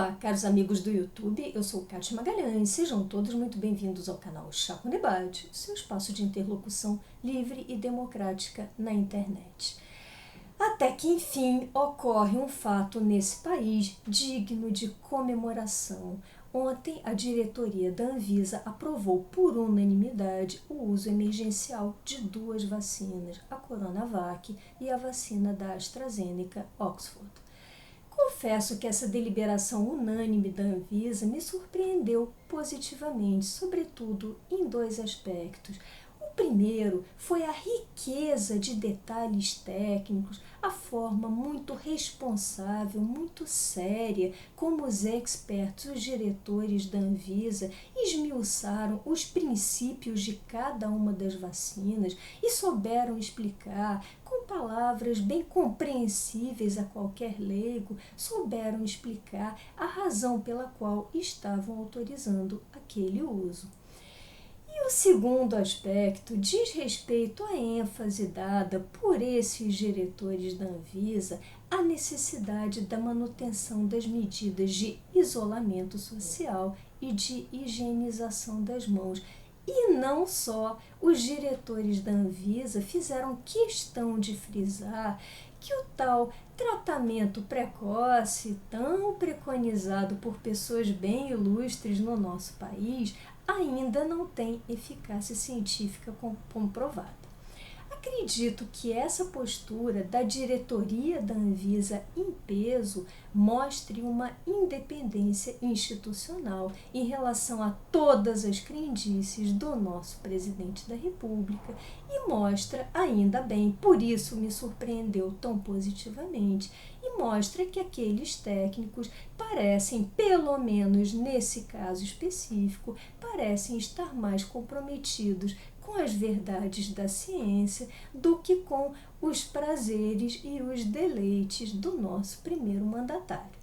Olá, caros amigos do YouTube, eu sou Kátia Magalhães, sejam todos muito bem-vindos ao canal Chá com Debate, seu espaço de interlocução livre e democrática na internet. Até que, enfim, ocorre um fato nesse país digno de comemoração. Ontem, a diretoria da Anvisa aprovou por unanimidade o uso emergencial de duas vacinas, a Coronavac e a vacina da AstraZeneca Oxford. Confesso que essa deliberação unânime da Anvisa me surpreendeu positivamente, sobretudo em dois aspectos. O primeiro foi a riqueza de detalhes técnicos, a forma muito responsável, muito séria, como os expertos, os diretores da Anvisa esmiuçaram os princípios de cada uma das vacinas e souberam explicar com palavras bem compreensíveis a qualquer leigo, souberam explicar a razão pela qual estavam autorizando aquele uso. E o segundo aspecto diz respeito à ênfase dada por esses diretores da Anvisa à necessidade da manutenção das medidas de isolamento social e de higienização das mãos. E não só, os diretores da Anvisa fizeram questão de frisar que o tal tratamento precoce, tão preconizado por pessoas bem ilustres no nosso país, ainda não tem eficácia científica comprovada. Acredito que essa postura da diretoria da Anvisa em peso mostre uma independência institucional em relação a todas as crendices do nosso presidente da República e mostra, ainda bem, por isso me surpreendeu tão positivamente, e mostra que aqueles técnicos parecem, pelo menos nesse caso específico, parecem estar mais comprometidos com as verdades da ciência do que com os prazeres e os deleites do nosso primeiro mandatário.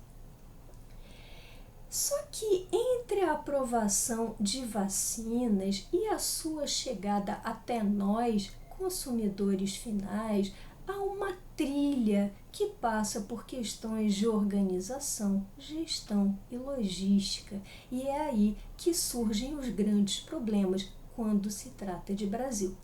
Só que entre a aprovação de vacinas e a sua chegada até nós, consumidores finais, há uma trilha que passa por questões de organização, gestão e logística, e é aí que surgem os grandes problemas quando se trata de Brasil.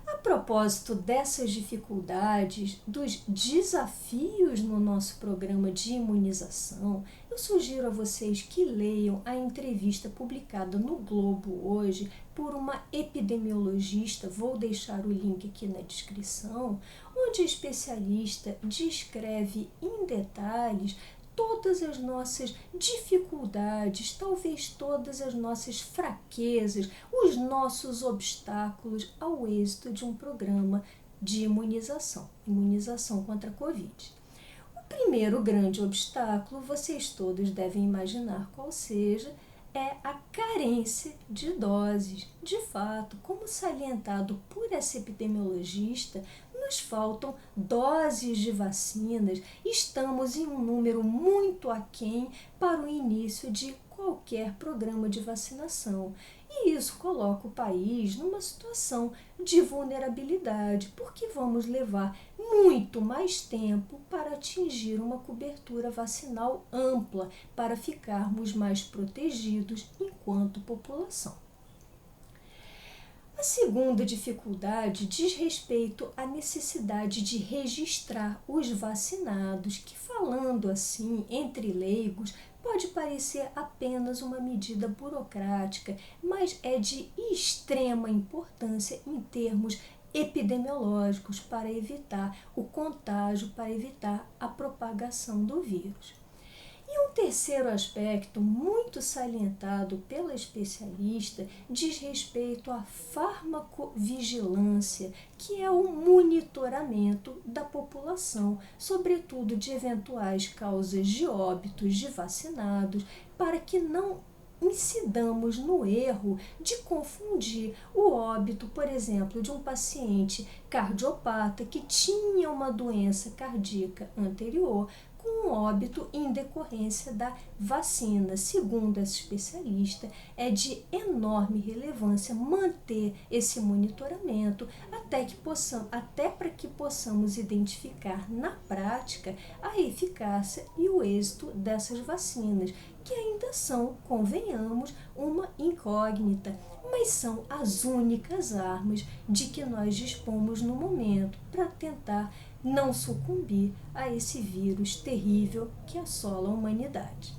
A propósito dessas dificuldades, dos desafios no nosso programa de imunização, eu sugiro a vocês que leiam a entrevista publicada no Globo hoje por uma epidemiologista, vou deixar o link aqui na descrição, onde a especialista descreve em detalhes todas as nossas dificuldades, talvez todas as nossas fraquezas, os nossos obstáculos ao êxito de um programa de imunização contra a Covid. O primeiro grande obstáculo, vocês todos devem imaginar qual seja, é a carência de doses. De fato, como salientado por essa epidemiologista, nos faltam doses de vacinas, estamos em um número muito aquém para o início de qualquer programa de vacinação. E isso coloca o país numa situação de vulnerabilidade, porque vamos levar muito mais tempo para atingir uma cobertura vacinal ampla, para ficarmos mais protegidos enquanto população. A segunda dificuldade diz respeito à necessidade de registrar os vacinados, que, falando assim entre leigos, pode parecer apenas uma medida burocrática, mas é de extrema importância em termos epidemiológicos para evitar o contágio, para evitar a propagação do vírus. E um terceiro aspecto muito salientado pela especialista diz respeito à farmacovigilância, que é o monitoramento da população, sobretudo de eventuais causas de óbitos de vacinados, para que não incidamos no erro de confundir o óbito, por exemplo, de um paciente cardiopata que tinha uma doença cardíaca anterior com óbito em decorrência da vacina. Segundo essa especialista, é de enorme relevância manter esse monitoramento até para que possamos identificar na prática a eficácia e o êxito dessas vacinas, que ainda são, convenhamos, uma incógnita, mas são as únicas armas de que nós dispomos no momento para tentar não sucumbir a esse vírus terrível que assola a humanidade.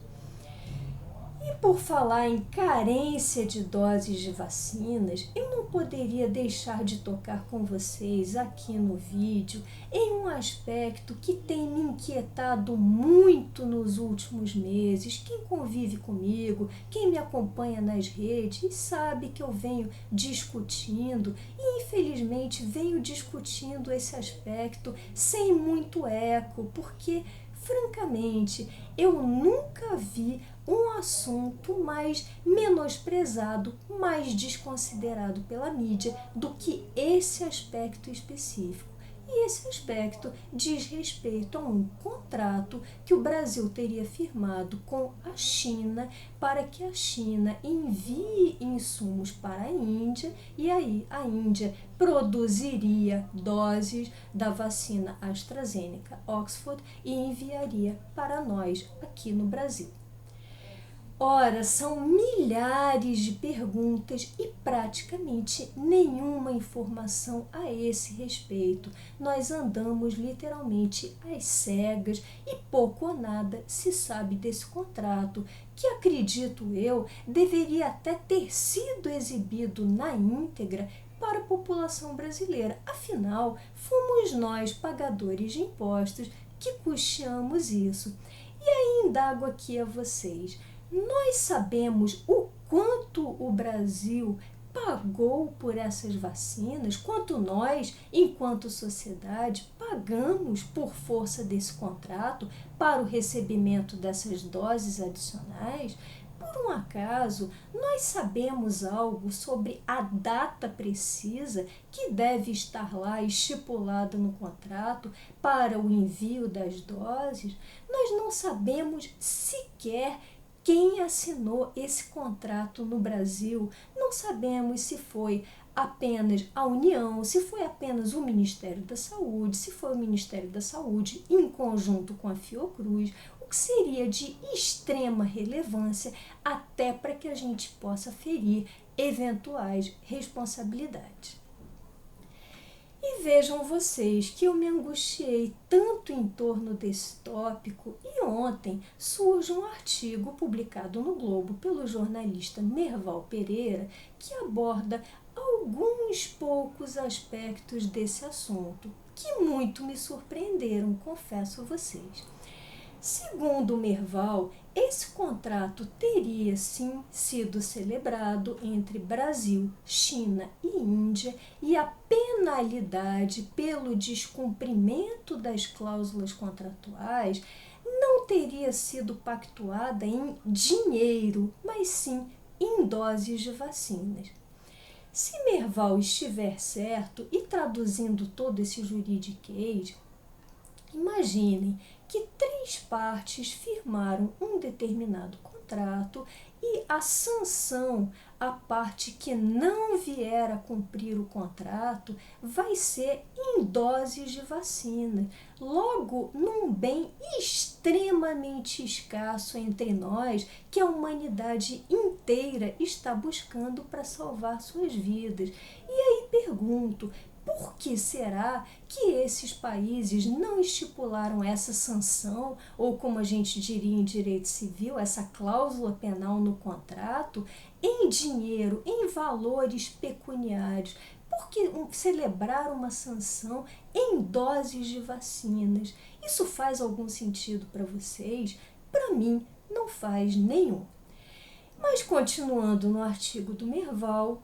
E por falar em carência de doses de vacinas, eu não poderia deixar de tocar com vocês aqui no vídeo em um aspecto que tem me inquietado muito nos últimos meses. Quem convive comigo, quem me acompanha nas redes, sabe que eu venho discutindo e infelizmente venho discutindo esse aspecto sem muito eco, porque francamente, eu nunca vi um assunto mais menosprezado, mais desconsiderado pela mídia do que esse aspecto específico. E esse aspecto diz respeito a um contrato que o Brasil teria firmado com a China para que a China envie insumos para a Índia e aí a Índia produziria doses da vacina AstraZeneca Oxford e enviaria para nós aqui no Brasil. Ora, são milhares de perguntas e praticamente nenhuma informação a esse respeito. Nós andamos literalmente às cegas e pouco ou nada se sabe desse contrato, que acredito eu deveria até ter sido exibido na íntegra para a população brasileira. Afinal, fomos nós, pagadores de impostos, que custeamos isso. E aí indago aqui a vocês. Nós sabemos o quanto o Brasil pagou por essas vacinas, quanto nós, enquanto sociedade, pagamos por força desse contrato para o recebimento dessas doses adicionais. Por um acaso, nós sabemos algo sobre a data precisa que deve estar lá estipulada no contrato para o envio das doses? Nós não sabemos sequer quem assinou esse contrato no Brasil. Não sabemos se foi apenas a União, se foi apenas o Ministério da Saúde, se foi o Ministério da Saúde em conjunto com a Fiocruz, o que seria de extrema relevância até para que a gente possa ferir eventuais responsabilidades. E vejam vocês que eu me angustiei tanto em torno desse tópico e ontem surge um artigo publicado no Globo pelo jornalista Merval Pereira que aborda alguns poucos aspectos desse assunto que muito me surpreenderam, confesso a vocês. Segundo Merval, esse contrato teria sim sido celebrado entre Brasil, China e Índia e a penalidade pelo descumprimento das cláusulas contratuais não teria sido pactuada em dinheiro, mas sim em doses de vacinas. Se Merval estiver certo e traduzindo todo esse juridiquês, imaginem que 3 partes firmaram um determinado contrato e a sanção à parte que não vier a cumprir o contrato vai ser em doses de vacina. Logo, num bem extremamente escasso entre nós, que a humanidade inteira está buscando para salvar suas vidas. E aí pergunto, por que será que esses países não estipularam essa sanção, ou como a gente diria em direito civil, essa cláusula penal no contrato, em dinheiro, em valores pecuniários? Por que celebrar uma sanção em doses de vacinas? Isso faz algum sentido para vocês? Para mim, não faz nenhum. Mas continuando no artigo do Merval,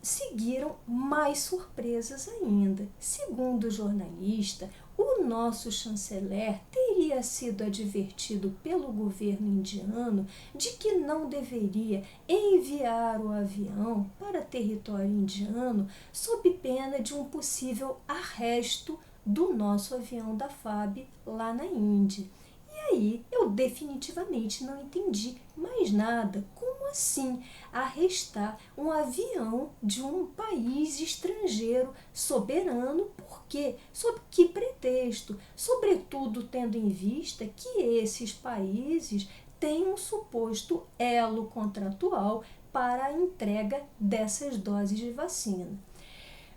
seguiram mais surpresas ainda. Segundo o jornalista, o nosso chanceler teria sido advertido pelo governo indiano de que não deveria enviar o avião para território indiano sob pena de um possível arresto do nosso avião da FAB lá na Índia. E aí eu definitivamente não entendi mais nada. Como assim arrestar um avião de um país estrangeiro soberano? Por quê? Sob que pretexto? Sobretudo tendo em vista que esses países têm um suposto elo contratual para a entrega dessas doses de vacina.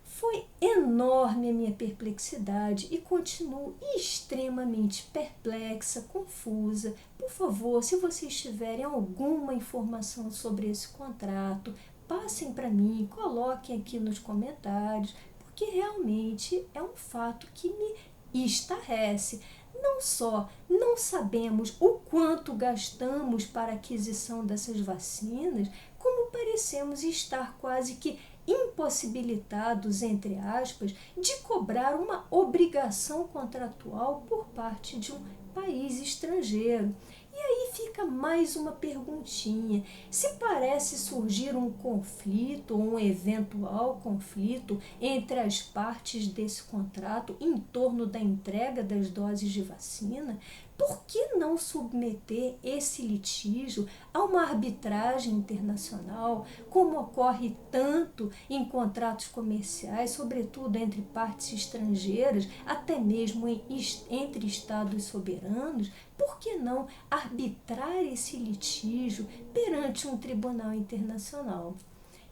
Foi enorme a minha perplexidade e continuo extremamente perplexa, confusa. Por favor, se vocês tiverem alguma informação sobre esse contrato, passem para mim, coloquem aqui nos comentários, porque realmente é um fato que me estarrece. Não só não sabemos o quanto gastamos para a aquisição dessas vacinas, como parecemos estar quase que impossibilitados, entre aspas, de cobrar uma obrigação contratual por parte de um país estrangeiro. E aí fica mais uma perguntinha. Se parece surgir um conflito, um eventual conflito entre as partes desse contrato em torno da entrega das doses de vacina, por que não submeter esse litígio a uma arbitragem internacional, como ocorre tanto em contratos comerciais, sobretudo entre partes estrangeiras, até mesmo entre estados soberanos? Por que não arbitrar esse litígio perante um tribunal internacional?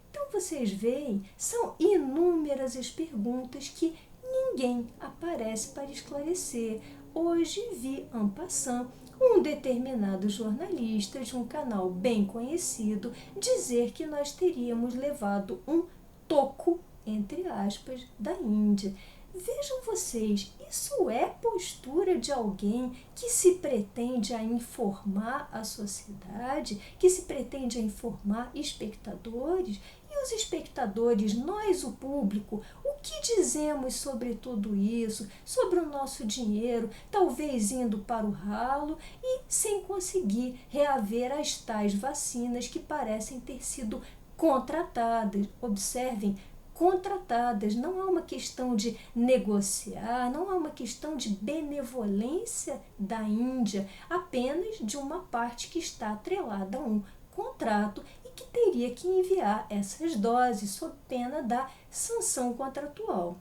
Então, vocês veem, são inúmeras as perguntas que ninguém aparece para esclarecer. Hoje vi en passant um determinado jornalista de um canal bem conhecido dizer que nós teríamos levado um toco, entre aspas, da Índia. Vejam vocês, isso é postura de alguém que se pretende a informar a sociedade, que se pretende a informar espectadores? E os espectadores, nós, o público, o que dizemos sobre tudo isso, sobre o nosso dinheiro, talvez indo para o ralo e sem conseguir reaver as tais vacinas que parecem ter sido contratadas? Observem, contratadas, não é uma questão de negociar, não é uma questão de benevolência da Índia, apenas de uma parte que está atrelada a um contrato e que teria que enviar essas doses sob pena da sanção contratual.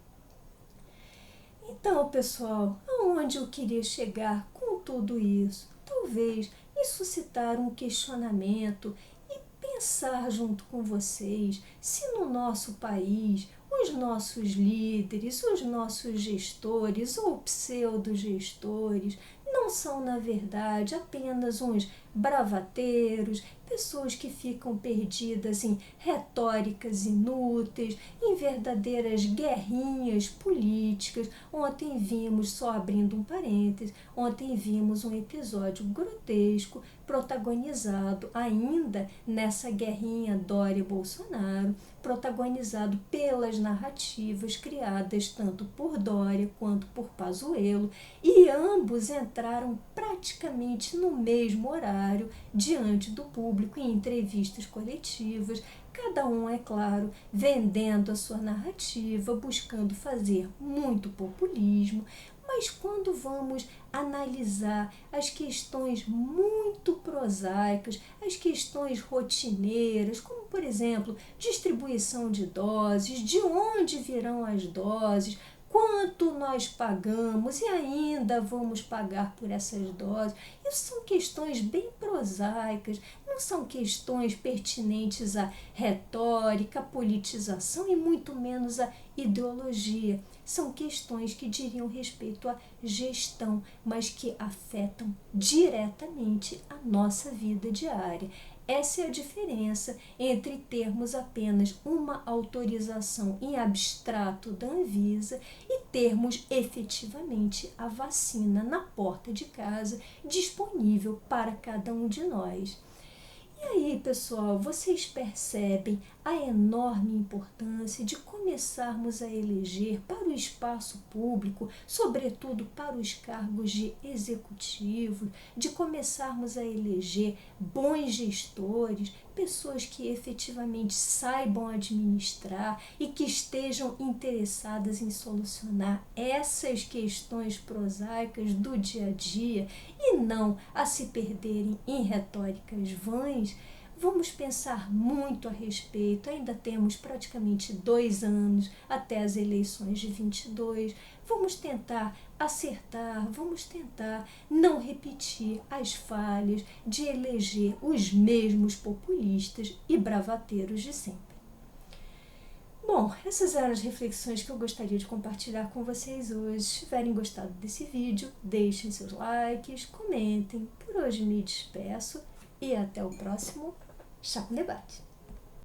Então, pessoal, aonde eu queria chegar com tudo isso? Talvez me suscitar um questionamento e pensar junto com vocês se no nosso país os nossos líderes, os nossos gestores ou pseudo-gestores não são, na verdade, apenas uns bravateiros, pessoas que ficam perdidas em retóricas inúteis, em verdadeiras guerrinhas políticas. Ontem vimos, só abrindo um parêntese, ontem vimos um episódio grotesco protagonizado ainda nessa guerrinha Dória-Bolsonaro, protagonizado pelas narrativas criadas tanto por Dória quanto por Pazuello, e ambos entraram praticamente no mesmo horário diante do público em entrevistas coletivas, cada um, é claro, vendendo a sua narrativa, buscando fazer muito populismo. Mas quando vamos analisar as questões muito prosaicas, as questões rotineiras, como, por exemplo, distribuição de doses, de onde virão as doses, quanto nós pagamos e ainda vamos pagar por essas doses, isso são questões bem prosaicas, não são questões pertinentes à retórica, à politização e muito menos à ideologia. São questões que diriam respeito à gestão, mas que afetam diretamente a nossa vida diária. Essa é a diferença entre termos apenas uma autorização em abstrato da Anvisa e termos efetivamente a vacina na porta de casa disponível para cada um de nós. E aí, pessoal, vocês percebem a enorme importância de começarmos a eleger para o espaço público, sobretudo para os cargos de executivo, de começarmos a eleger bons gestores, pessoas que efetivamente saibam administrar e que estejam interessadas em solucionar essas questões prosaicas do dia a dia e não a se perderem em retóricas vãs. Vamos pensar muito a respeito. Ainda temos praticamente 2 anos até as eleições de 22. Vamos tentar acertar, vamos tentar não repetir as falhas de eleger os mesmos populistas e bravateiros de sempre. Bom, essas eram as reflexões que eu gostaria de compartilhar com vocês hoje. Se tiverem gostado desse vídeo, deixem seus likes, comentem. Por hoje me despeço e até o próximo Chá com Debate.